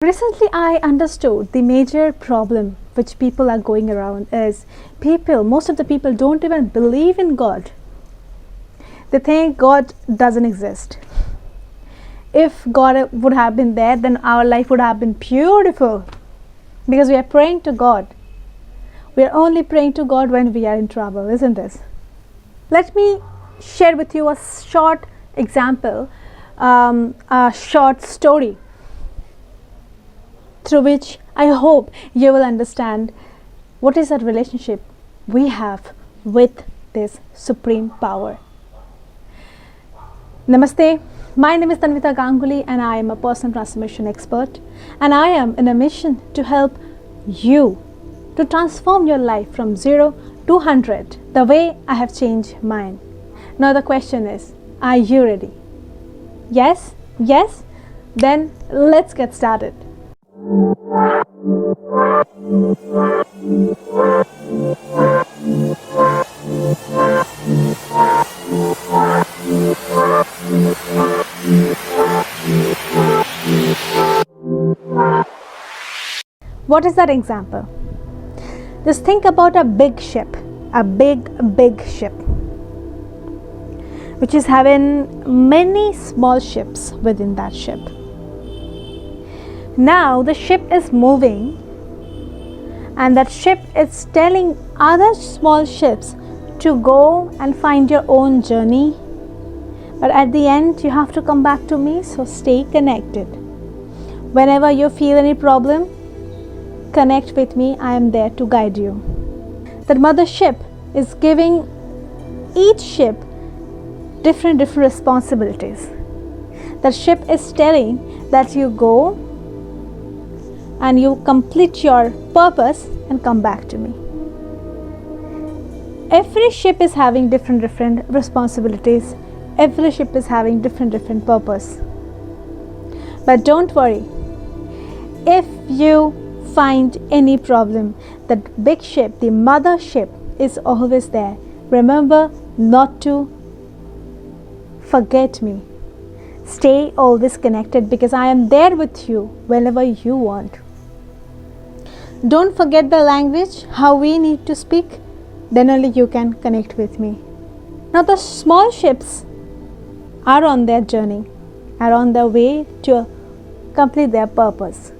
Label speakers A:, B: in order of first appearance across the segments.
A: Recently, I understood the major problem which people are going around is most of the people don't even believe in God. They think God doesn't exist. If God would have been there, then our life would have been beautiful because we are praying to God. We are only praying to God when we are in trouble, isn't it? Let me share with you a short example, a short story through which I hope you will understand what is the relationship we have with this supreme power. Namaste, my name is Tanvita Ganguly and I am a personal transformation expert, and I am in a mission to help you to transform your life from 0 to 100 the way I have changed mine. Now the question is, are you ready? Yes? Yes? Then let's get started. What is that example? Just think about a big ship, a big ship, which is having many small ships within that ship. Now the ship is moving, and that ship is telling other small ships to go and find your own journey. But at the end, you have to come back to me, so stay connected. Whenever you feel any problem, connect with me. I am there to guide you. The mother ship is giving each ship different responsibilities. The ship is telling that you go and you complete your purpose and come back to me. Every ship is having different responsibilities. Every ship is having different purpose. But don't worry. If you find any problem, that big ship, the mother ship, is always there. Remember not to forget me. Stay always connected because I am there with you whenever you want. Don't forget the language, how we need to speak, then only you can connect with me. Now the small ships are on their journey, are on their way to complete their purpose.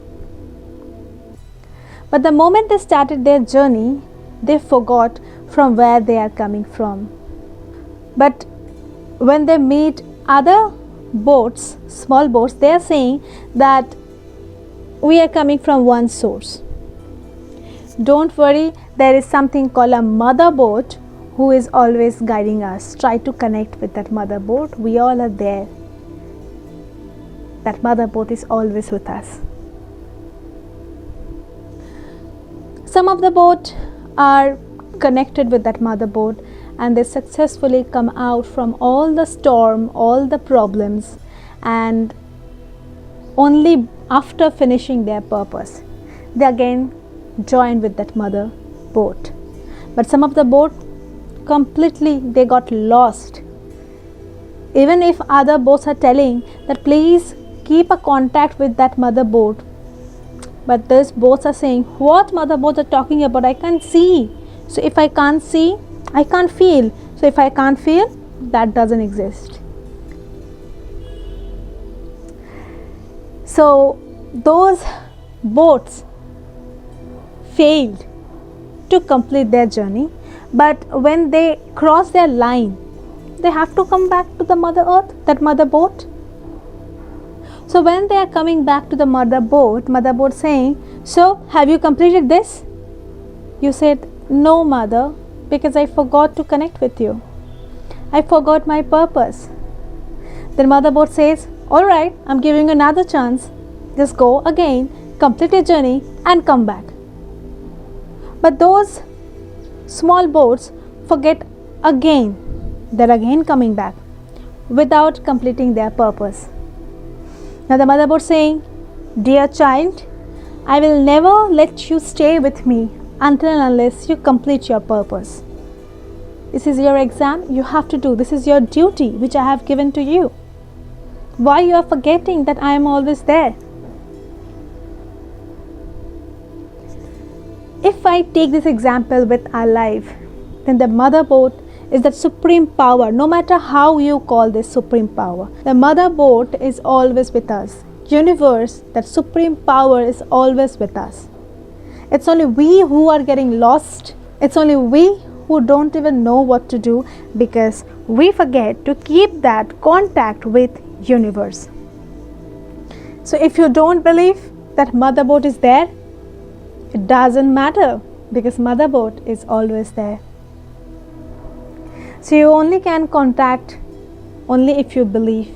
A: But the moment they started their journey, they forgot from where they are coming from. But when they meet other boats, small boats, they are saying that we are coming from one source. Don't worry, there is something called a mother boat who is always guiding us. Try to connect with that mother boat. We all are there. That mother boat is always with us. Some of the boat are connected with that mother boat and they successfully come out from all the storm, all the problems, and only after finishing their purpose, they again join with that mother boat. But some of the boat completely they got lost. Even if other boats are telling that please keep a contact with that mother boat, but these boats are saying, what mother boats are talking about? I can't see. So if I can't see, I can't feel. So if I can't feel, that doesn't exist. So those boats failed to complete their journey, but when they cross their line, they have to come back to the mother earth, that mother boat. So when they are coming back to the mother boat saying, so have you completed this? You said, no mother, because I forgot to connect with you. I forgot my purpose. Then mother boat says, all right, I'm giving you another chance. Just go again, complete your journey and come back. But those small boats forget again. They're again coming back without completing their purpose. Now the mother boat saying, dear child, I will never let you stay with me until and unless you complete your purpose. This is your exam, you have to do. This is your duty which I have given to you. Why you are forgetting that I am always there? if I take this example with our life, then the mother boat is that supreme power. No matter how you call this supreme power, the mother boat is always with us. Universe, that supreme power is always with us. It's only we who are getting lost. It's only we who don't even know what to do because we forget to keep that contact with universe. So if you don't believe that mother boat is there, it doesn't matter because mother boat is always there. So you only can contact only if you believe.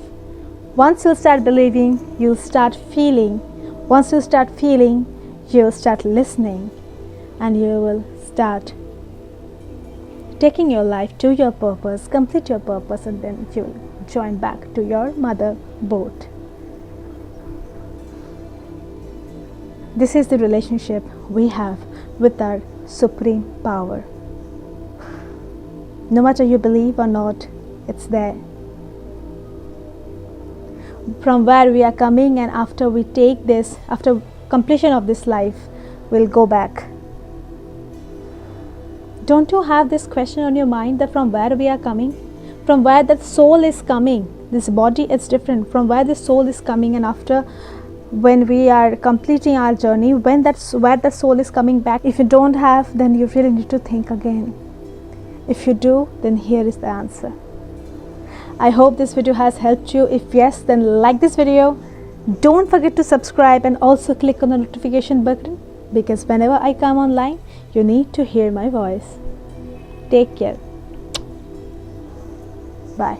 A: Once you start believing, you'll start feeling. Once you start feeling, you'll start listening, and you will start taking your life to your purpose, complete your purpose, and then you'll join back to your mother boat. This is the relationship we have with our supreme power. No matter you believe or not, it's there. From where we are coming, and after we take this, after completion of this life, we'll go back. Don't you have this question on your mind that from where we are coming? From where that soul is coming? This body is different. From where the soul is coming, and after when we are completing our journey, where that soul is coming back? If you don't have, then you really need to think again. If you do, then here is the answer. I hope this video has helped you. If yes, then like this video. Don't forget to subscribe and also click on the notification button, because whenever I come online, you need to hear my voice. Take care. Bye.